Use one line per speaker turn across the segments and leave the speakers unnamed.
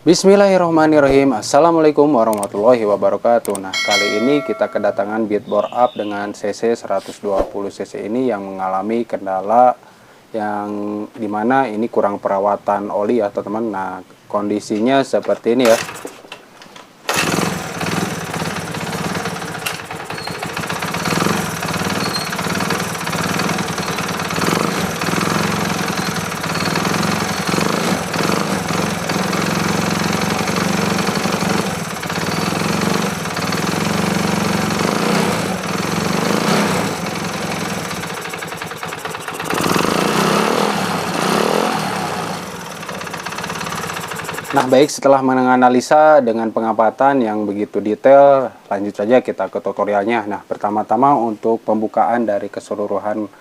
Bismillahirrahmanirrahim. Assalamualaikum warahmatullahi wabarakatuh. Nah, kali ini kita kedatangan beat bore up dengan cc 120 cc ini yang mengalami kendala yang dimana ini kurang perawatan oli ya teman-teman. Nah, kondisinya seperti ini ya. Nah, baik, setelah menganalisa dengan pengamatan yang begitu detail, lanjut saja kita ke tutorialnya. Nah, pertama-tama untuk pembukaan dari keseluruhan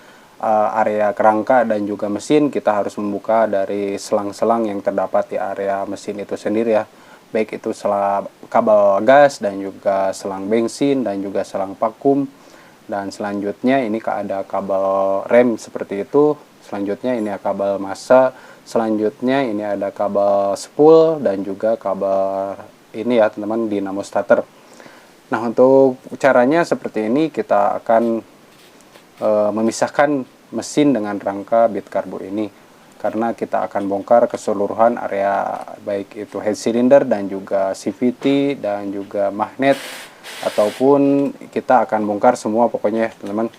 area kerangka dan juga mesin, kita harus membuka dari selang-selang yang terdapat di area mesin itu sendiri ya. Baik itu selang kabel gas dan juga selang bensin dan juga selang vakum. Dan selanjutnya ini ada kabel rem seperti itu. Selanjutnya ini kabel massa. Selanjutnya ini ada kabel spool dan juga kabel ini ya teman-teman, dinamo starter. Nah, untuk caranya seperti ini, kita akan memisahkan mesin dengan rangka beat karbu ini, karena kita akan bongkar keseluruhan area baik itu head cylinder dan juga CVT dan juga magnet, ataupun kita akan bongkar semua pokoknya ya teman-teman.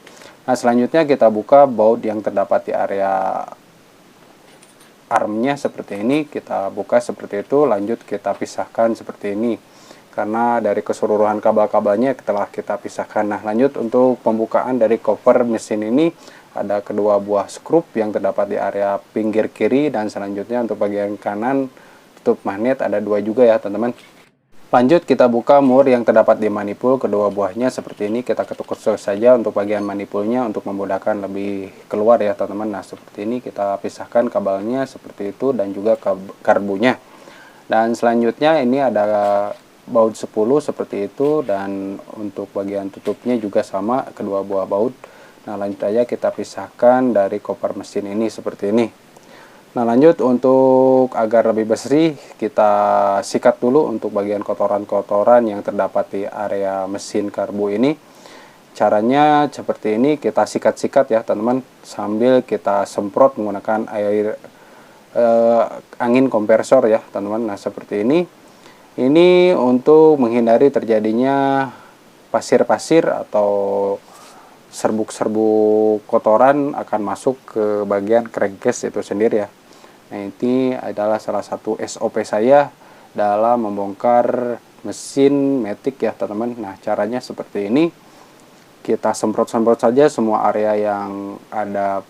Nah, selanjutnya kita buka baut yang terdapat di area armnya seperti ini, kita buka seperti itu, lanjut kita pisahkan seperti ini karena dari keseluruhan kabel-kabelnya telah kita pisahkan. Nah, lanjut untuk pembukaan dari cover mesin ini, ada kedua buah skrup yang terdapat di area pinggir kiri, dan selanjutnya untuk bagian kanan tutup magnet ada dua juga ya teman-teman. Lanjut kita buka mur yang terdapat di manipul, kedua buahnya seperti ini, kita ketuk saja untuk bagian manipulnya untuk memudahkan lebih keluar ya teman-teman. Nah, seperti ini kita pisahkan kabelnya seperti itu dan juga karbunya. Dan selanjutnya ini ada baut 10 seperti itu, dan untuk bagian tutupnya juga sama, kedua buah baut. Nah, lanjut aja kita pisahkan dari koper mesin ini seperti ini. Nah, lanjut untuk agar lebih bersih, kita sikat dulu untuk bagian kotoran-kotoran yang terdapat di area mesin karbu ini. Caranya seperti ini, kita sikat-sikat ya teman-teman, sambil kita semprot menggunakan air angin kompresor ya teman-teman. Nah, seperti ini. Ini untuk menghindari terjadinya pasir-pasir atau serbuk-serbuk kotoran akan masuk ke bagian crankcase itu sendiri ya. Nah, ini adalah salah satu SOP saya dalam membongkar mesin Matic ya teman-teman. Nah, caranya seperti ini, kita semprot-semprot saja semua area yang ada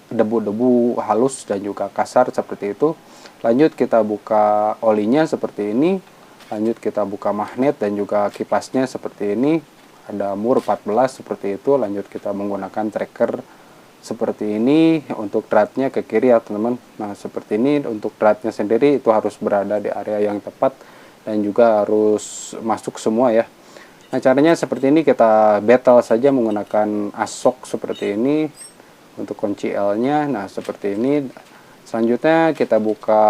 debu-debu halus dan juga kasar seperti itu. Lanjut kita buka olinya seperti ini, lanjut kita buka magnet dan juga kipasnya seperti ini, ada mur 14 seperti itu. Lanjut kita menggunakan tracker seperti ini untuk dratnya ke kiri ya teman-teman. Nah, seperti ini untuk dratnya sendiri itu harus berada di area yang tepat dan juga harus masuk semua ya. Nah, caranya seperti ini, kita battle saja menggunakan asok seperti ini untuk kunci L-nya. Nah, seperti ini. Selanjutnya kita buka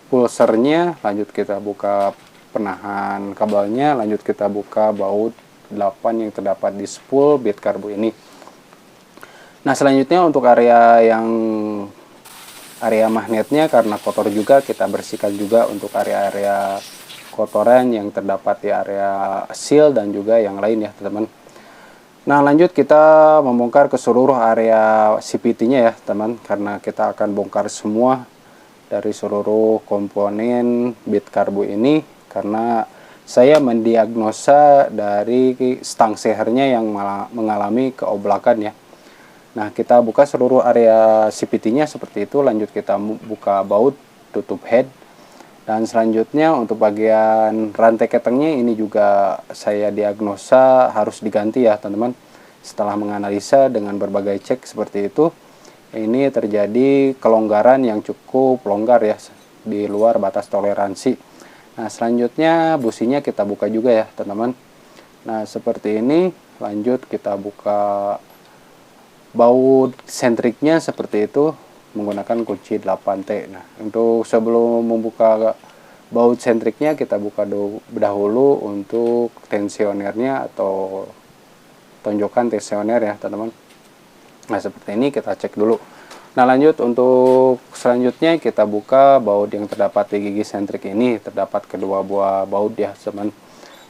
pulsernya, lanjut kita buka penahan kabelnya, lanjut kita buka baut 8 yang terdapat di spool beat karbu ini. Nah, selanjutnya untuk area magnetnya, karena kotor juga, kita bersihkan juga untuk area-area kotoran yang terdapat di area seal dan juga yang lain ya teman-teman. Nah, lanjut kita membongkar ke seluruh area CVT-nya ya teman, karena kita akan bongkar semua dari seluruh komponen beat karbu ini, karena saya mendiagnosa dari stang sehernya yang mengalami keoblakan ya. Nah, kita buka seluruh area CVT-nya seperti itu, lanjut kita buka baut tutup head. Dan selanjutnya untuk bagian rantai ketengnya ini juga saya diagnosa harus diganti ya teman-teman. Setelah menganalisa dengan berbagai cek seperti itu, ini terjadi kelonggaran yang cukup longgar ya, di luar batas toleransi. Nah, selanjutnya businya kita buka juga ya teman-teman. Nah, seperti ini. Lanjut kita buka baut sentriknya seperti itu menggunakan kunci 8T. Nah, untuk sebelum membuka baut sentriknya kita buka dahulu untuk tensionernya atau tonjokan tensioner ya teman-teman. Nah seperti ini kita cek dulu. Nah lanjut untuk selanjutnya kita buka baut yang terdapat di gigi sentrik ini. Terdapat kedua buah baut ya teman.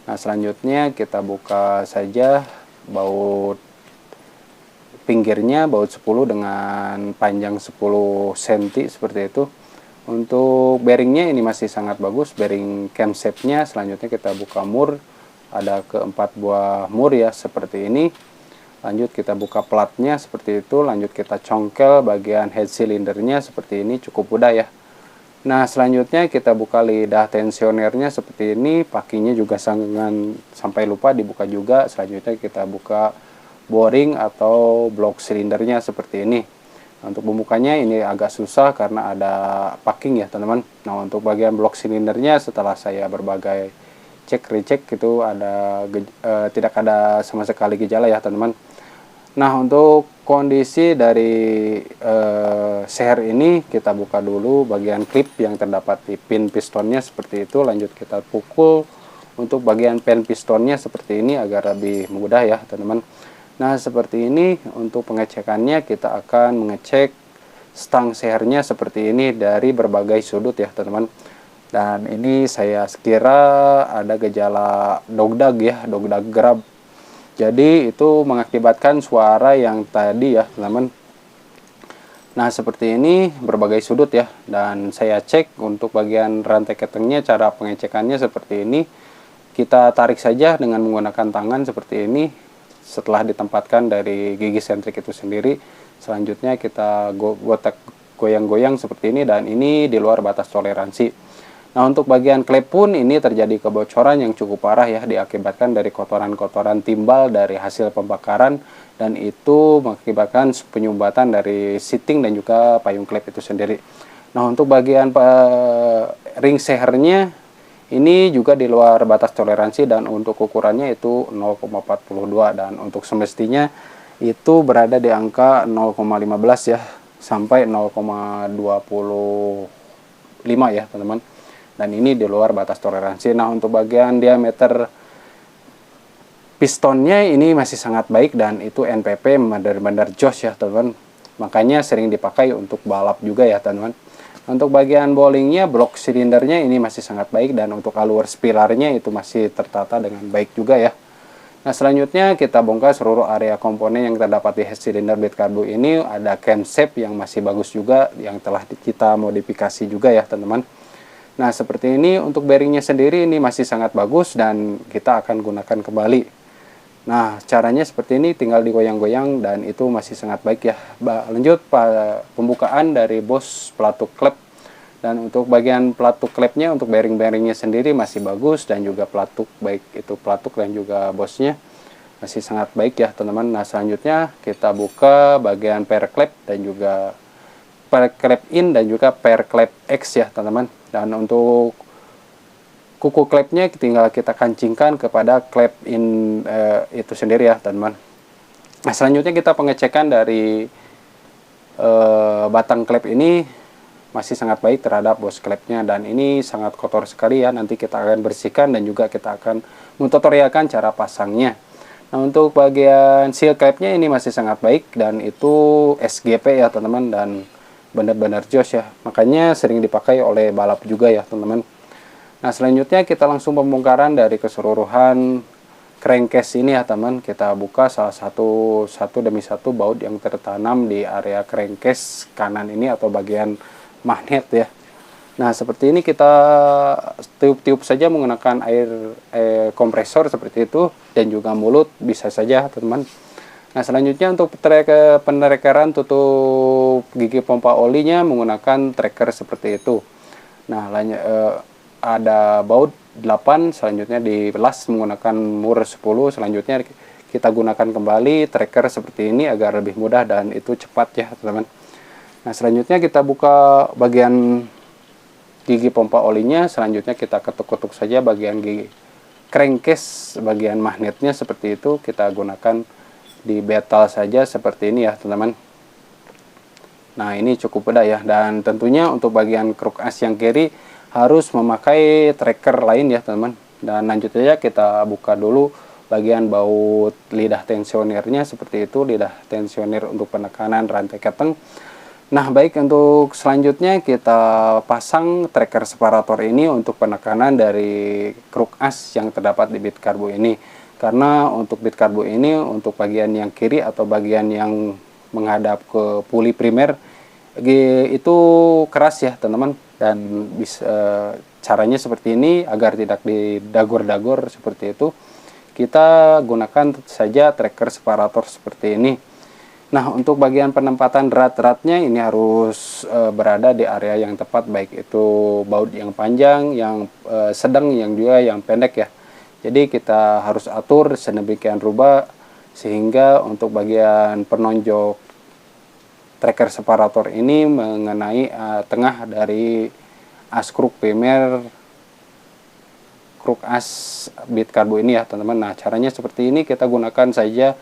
Nah selanjutnya kita buka saja baut pinggirnya, baut 10 dengan panjang 10 cm seperti itu. Untuk bearingnya ini masih sangat bagus, bearing camshaft-nya. Selanjutnya kita buka mur, ada keempat buah mur ya seperti ini. Lanjut kita buka platnya seperti itu. Lanjut kita congkel bagian head cylindernya seperti ini, cukup mudah ya. Nah selanjutnya kita buka lidah tensionernya seperti ini. Pakinya juga sampai lupa dibuka juga. Selanjutnya kita buka boring atau blok silindernya seperti ini. Untuk membukanya ini agak susah karena ada packing ya teman-teman. Nah untuk bagian blok silindernya setelah saya berbagai recheck itu tidak ada sama sekali gejala ya teman-teman. Nah untuk kondisi dari seher ini kita buka dulu bagian klip yang terdapat di pin pistonnya seperti itu. Lanjut kita pukul untuk bagian pen pistonnya seperti ini agar lebih mudah ya teman-teman. Nah seperti ini untuk pengecekannya kita akan mengecek stang sehernya seperti ini dari berbagai sudut ya teman-teman. Dan ini saya sekira ada gejala dogdag ya, dogdag grab. Jadi itu mengakibatkan suara yang tadi ya teman-teman. Nah seperti ini berbagai sudut ya. Dan saya cek untuk bagian rantai ketengnya, cara pengecekannya seperti ini. Kita tarik saja dengan menggunakan tangan seperti ini. Setelah ditempatkan dari gigi sentrik itu sendiri, selanjutnya kita goyang-goyang seperti ini, dan ini di luar batas toleransi. Nah untuk bagian klep pun ini terjadi kebocoran yang cukup parah ya, diakibatkan dari kotoran-kotoran timbal dari hasil pembakaran, dan itu mengakibatkan penyumbatan dari seating dan juga payung klep itu sendiri. Nah untuk bagian ring sehernya ini juga di luar batas toleransi, dan untuk ukurannya itu 0,42, dan untuk semestinya itu berada di angka 0,15 ya sampai 0,25 ya teman-teman. Dan ini di luar batas toleransi. Nah untuk bagian diameter pistonnya ini masih sangat baik, dan itu NPP benar-benar jos ya teman-teman. Makanya sering dipakai untuk balap juga ya teman-teman. Untuk bagian bowlingnya, blok silindernya ini masih sangat baik, dan untuk alur spilarnya itu masih tertata dengan baik juga ya. Nah selanjutnya kita bongkar seluruh area komponen yang terdapat di head cylinder bed karbu ini. Ada camshaft yang masih bagus juga, yang telah kita modifikasi juga ya teman-teman. Nah seperti ini untuk bearingnya sendiri ini masih sangat bagus, dan kita akan gunakan kembali. Nah caranya seperti ini, tinggal digoyang-goyang, dan itu masih sangat baik ya. Lanjut pembukaan dari bos pelatuk klep. Dan untuk bagian pelatuk klepnya, untuk bearing-bearingnya sendiri masih bagus, dan juga pelatuk, baik itu pelatuk dan juga bosnya masih sangat baik ya teman-teman. Nah selanjutnya kita buka bagian pair klep dan juga pair klep in dan juga pair klep X ya teman-teman. Dan untuk kuku klepnya tinggal kita kancingkan kepada klep in itu sendiri ya teman-teman. Nah selanjutnya kita pengecekan dari batang klep ini masih sangat baik terhadap bos klepnya, dan ini sangat kotor sekali ya. Nanti kita akan bersihkan dan juga kita akan mentutorialkan cara pasangnya. Nah untuk bagian seal klepnya ini masih sangat baik, dan itu SGP ya teman-teman, dan benar-benar jos ya. Makanya sering dipakai oleh balap juga ya teman-teman. Nah selanjutnya kita langsung pembongkaran dari keseluruhan crankcase ini ya teman. Kita buka satu demi satu baut yang tertanam di area crankcase kanan ini atau bagian magnet ya. Nah seperti ini kita tiup-tiup saja menggunakan air kompresor seperti itu, dan juga mulut bisa saja teman-teman. Nah selanjutnya untuk penrekeran tutup gigi pompa olinya menggunakan tracker seperti itu. Nah ada baut 8, selanjutnya dibelas menggunakan mur 10. Selanjutnya kita gunakan kembali tracker seperti ini agar lebih mudah dan itu cepat ya teman-teman. Nah selanjutnya kita buka bagian gigi pompa olinya. Selanjutnya kita ketuk-ketuk saja bagian gigi crankcase, bagian magnetnya seperti itu. Kita gunakan di betal saja seperti ini ya teman-teman. Nah ini cukup mudah ya. Dan tentunya untuk bagian kruk as yang kiri harus memakai tracker lain ya teman-teman. Dan lanjut saja kita buka dulu bagian baut lidah tensionernya seperti itu, lidah tensioner untuk penekanan rantai keteng. Nah baik, untuk selanjutnya kita pasang tracker separator ini untuk penekanan dari kruk as yang terdapat di bit karbu ini. Karena untuk bit karbu ini untuk bagian yang kiri atau bagian yang menghadap ke puli primer itu keras ya teman-teman, dan bisa caranya seperti ini agar tidak didagor-dagor seperti itu. Kita gunakan saja tracker separator seperti ini. Nah untuk bagian penempatan rat-ratnya ini harus berada di area yang tepat, baik itu baut yang panjang, yang sedang, yang juga yang pendek ya. Jadi kita harus atur sedemikian rupa sehingga untuk bagian penonjok tracker separator ini mengenai tengah dari as kruk primer, kruk as bit karbu ini ya teman-teman. Nah caranya seperti ini, kita gunakan saja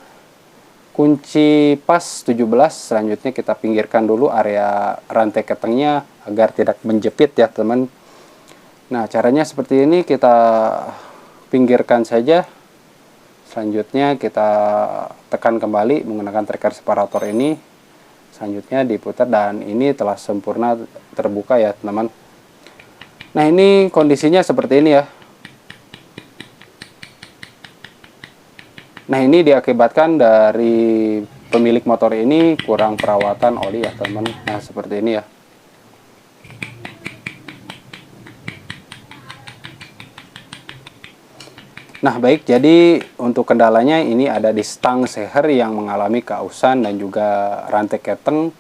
kunci pas 17. Selanjutnya kita pinggirkan dulu area rantai ketengnya agar tidak menjepit ya teman. Nah caranya seperti ini, kita pinggirkan saja. Selanjutnya kita tekan kembali menggunakan tracker separator ini. Selanjutnya diputar dan ini telah sempurna terbuka ya teman-teman. Nah ini kondisinya seperti ini ya. Nah ini diakibatkan dari pemilik motor ini kurang perawatan oli ya teman-teman. Nah seperti ini ya. Nah baik, jadi untuk kendalanya ini ada di stang seher yang mengalami keausan dan juga rantai keteng.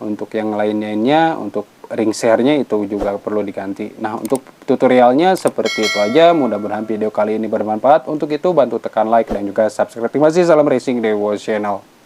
Untuk yang lainnya, untuk ring sehernya itu juga perlu diganti. Nah untuk tutorialnya seperti itu aja. Mudah-mudahan video kali ini bermanfaat. Untuk itu bantu tekan like dan juga subscribe. Terima kasih, salam racing Dewo Channel.